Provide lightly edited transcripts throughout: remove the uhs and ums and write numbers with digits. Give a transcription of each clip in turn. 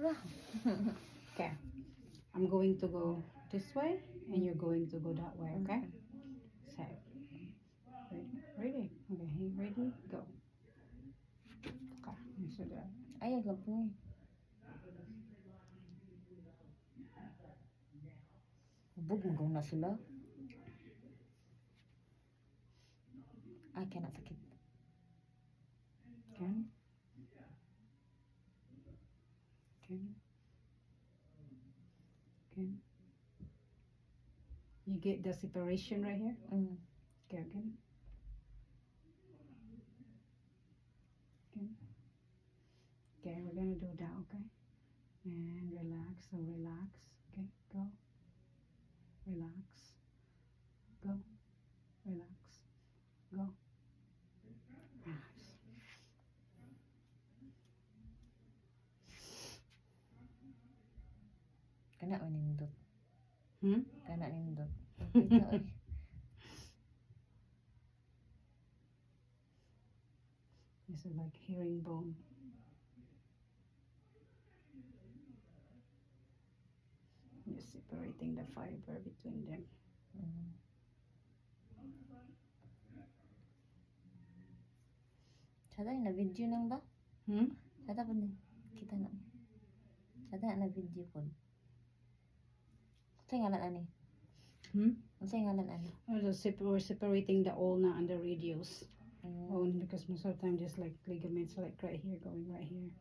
lah. Okay. I'm going to go this way and you're going to go that way, okay? Set. Ready? Okay, ready? Go. Okay, so that. Ay, agapon. Hubog mo na sila. Ay, kaya sakit. Okay. Okay. Okay. You get the separation right here? Okay, okay. Okay. Okay, we're gonna do that, okay? And relax, so relax. Okay, go. Relax. Go. Relax. Go. Relax. Kana nindot. Hmm? Kana nindot. Kita ay. This is like herringbone. You're separating the fiber between them. Sada na video nang ba? Sada pa din. Kita na. Sada na video po. Sa ngalan ani? Sa ngalan ani? We're separating the ulna and the radius. Because most of the time just like ligaments like right here, going right here.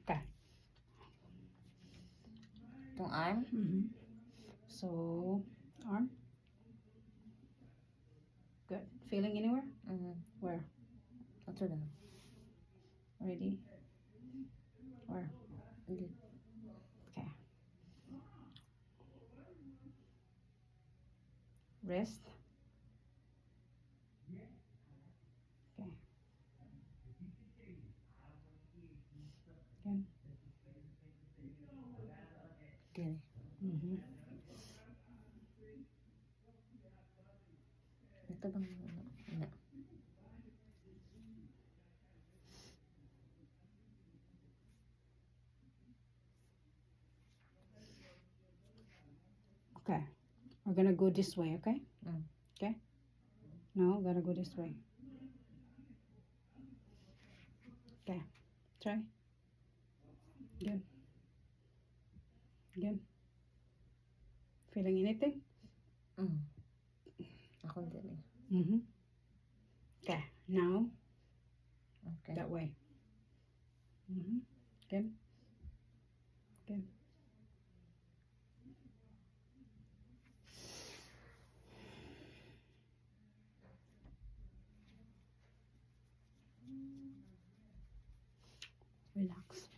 Okay. Tong arm? So, arm. Good. Feeling anywhere? Where? Ato na. Ready? Where? Hindi. Okay. Wrist. Okay. Again. Dili. Ito bang na? Okay. We're gonna go this way, okay? Okay? No, we're gonna go this way. Okay. Try. Good. Good. Feeling anything? Ako dili. Okay. Now, Okay. that way. Good. Good. Relax.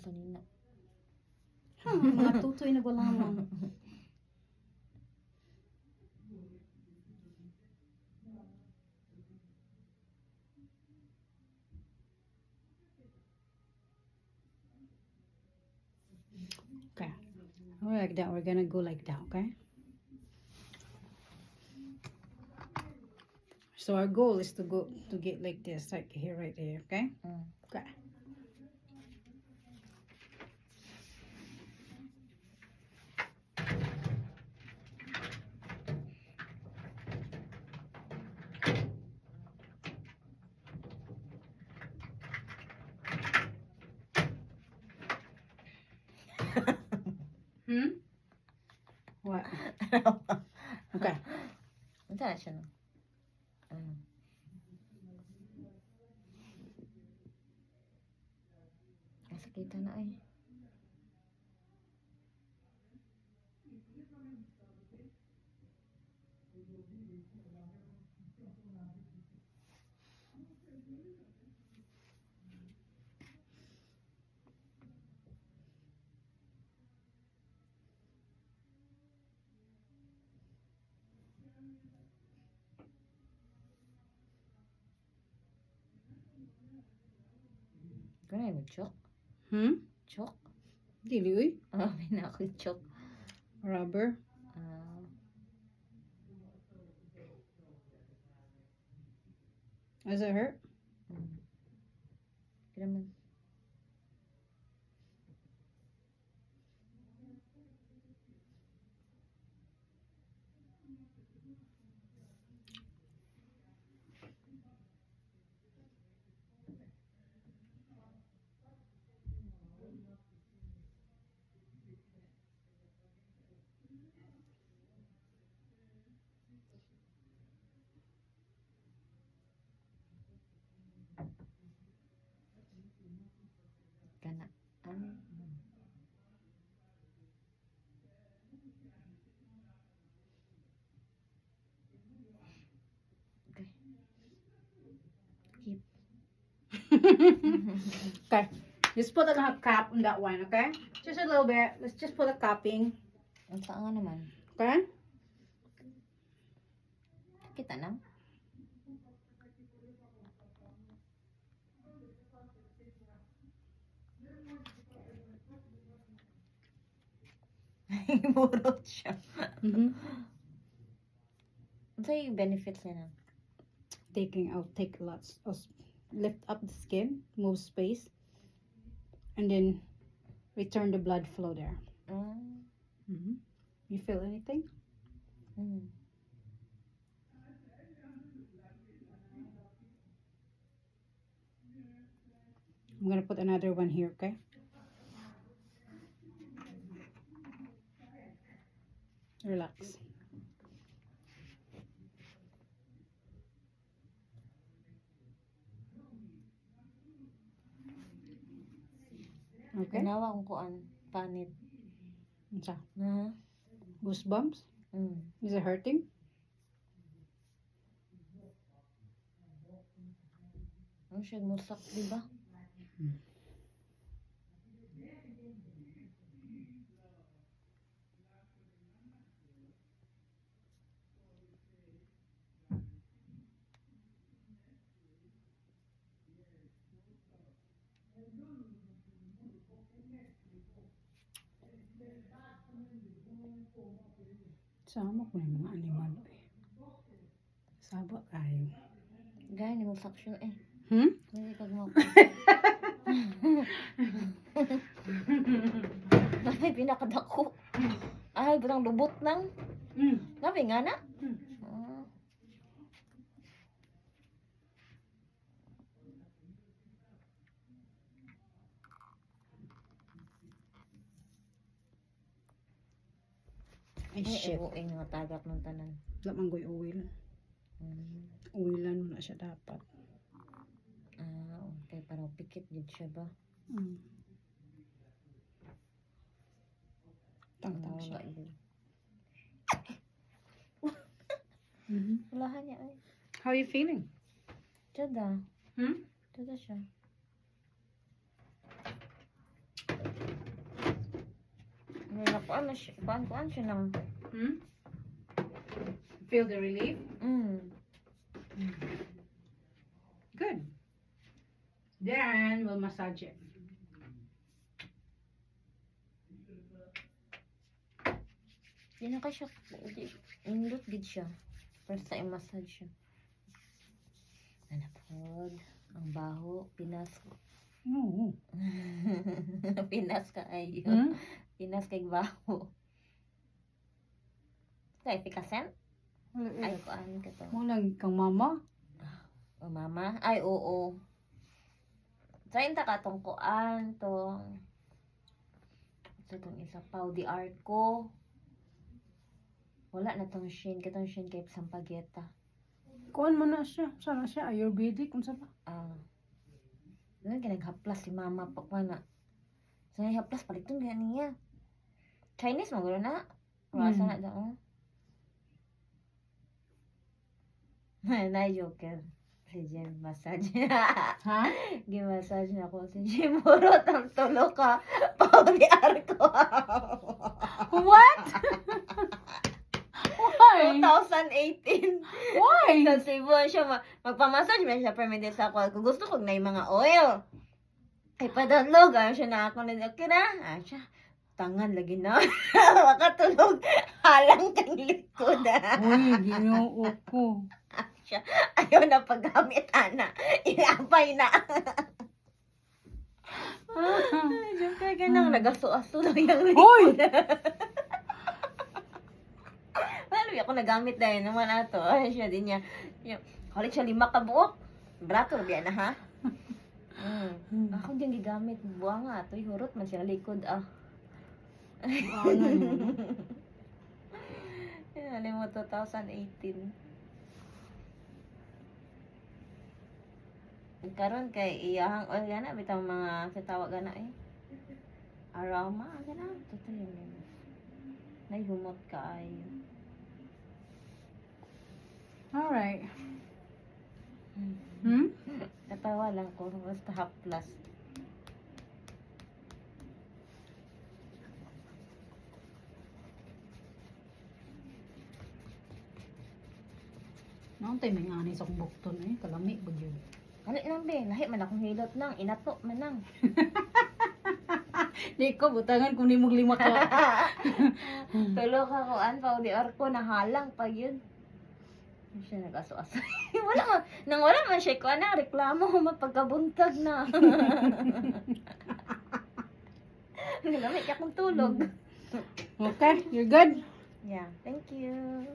Kanina. Mga tutoy na balamang. Okay. Like that. We're gonna go like that, okay? So our goal is to get like this, like here, right here, okay? Okay. What? Okay. Unsa na siya no? Sakita na ay. Ganun mo, chok? Chok? Dili, uy. Oh, may na ako chok. Rubber. Ah, Does it hurt? Kinaman. Kana. Okay. Keep. Okay. Just put a cap on that one, okay? Just a little bit. Let's just put a capping. Ang saan nga naman? Okay? Kita na? Murot siya. Ano yung benefits niya na? Take lots of, lift up the skin, move space, and then return the blood flow there. You feel anything? I'm gonna put another one here, okay? Relax. Okay? Ginawa kong kuan. Panit. Unsa? Na? Goosebumps? Is it hurting? Ano siya musak, di ba? Sama ko ng mga animal eh. Saba kayo. Gaya ni mo suction eh. Hindi ka gumawa. Ay, pinakadako. Ay, butang lubot nang. Nabi nga na? Ay, shit. Ay, nga tagak ng tanan. Lamang ko'y oil. Oilan mo na siya dapat. Ah, okay. Parang pikit din siya ba? Tangtang siya. Walahan niya ay. How are you feeling? Tada. Tada siya. May nakuan na siya. Kuan siya ng... Feel the relief? Good. Then we'll massage it. Di na ka siya. Indot gid siya. First time massage siya. Nanapod. Ang baho. Pinas ko. Oo. Pinas ka ayo. Pinas kay baho. Kay pikasen? Ay, kuan ka to. Mulang kang mama. O mama? Ay, oo. Try ta ka tong kuan tong sa tong isa pa di arco. Wala na tong shin katong shin kay sampageta. Kuan mo na siya. Sana siya Ayurvedic unsa ba? Doon kinaghaplas si mama pa na. Sa haplas paliton ganyan niya. Chinese mo guro na. Wasa na daw. Na joker. Si Jem massage. Ha? Gi-massage na ko si Jem. Murot ang tulo ka. Pag di arko. What? Why? 2018. Why? Sa Cebu siya, magpamassage man siya permanent sa ako. Kung gusto ko na yung mga oil. Ay, padalog. Ayaw siya na ako na, okay na. Ah, siya, tangan lagi na. Makatulog. Halang kang likod. Uy, ginoo ko. Siya, ayaw na paggamit, ana. Inapay na. Ay, diyan ka ganang nagaso-aso lang yung Hoy! likod. Lalo ako nagamit dahil naman ato. Ay, siya din niya. Halik siya 5 ka buok. Brato, biya na ha? Ako din gigamit. Buwa nga. Ito'y hurot man siya likod ah. Ano yun? Alam mo, 2018. Karon kay iyahang oil gana bitang mga sitawag gana eh. Aroma gana. Totoo yun. Nahumot ka ay. Alright. Hmm? Natawa lang ko basta half plus. Noon tayo may ngani sa kong bukton eh. Kalami ba yun? Halik lang be, lahi man akong hilot nang inato man nang. Di ko, butangan kung di mo 5 ka. Tulo ka kuan pa di arko nahalang pa yun. Siya nag-aso-aso. Wala man, nang wala man siya kuan na reklamo mapagkabuntag na. Lamig akong tulog. Okay, you're good? Yeah, thank you.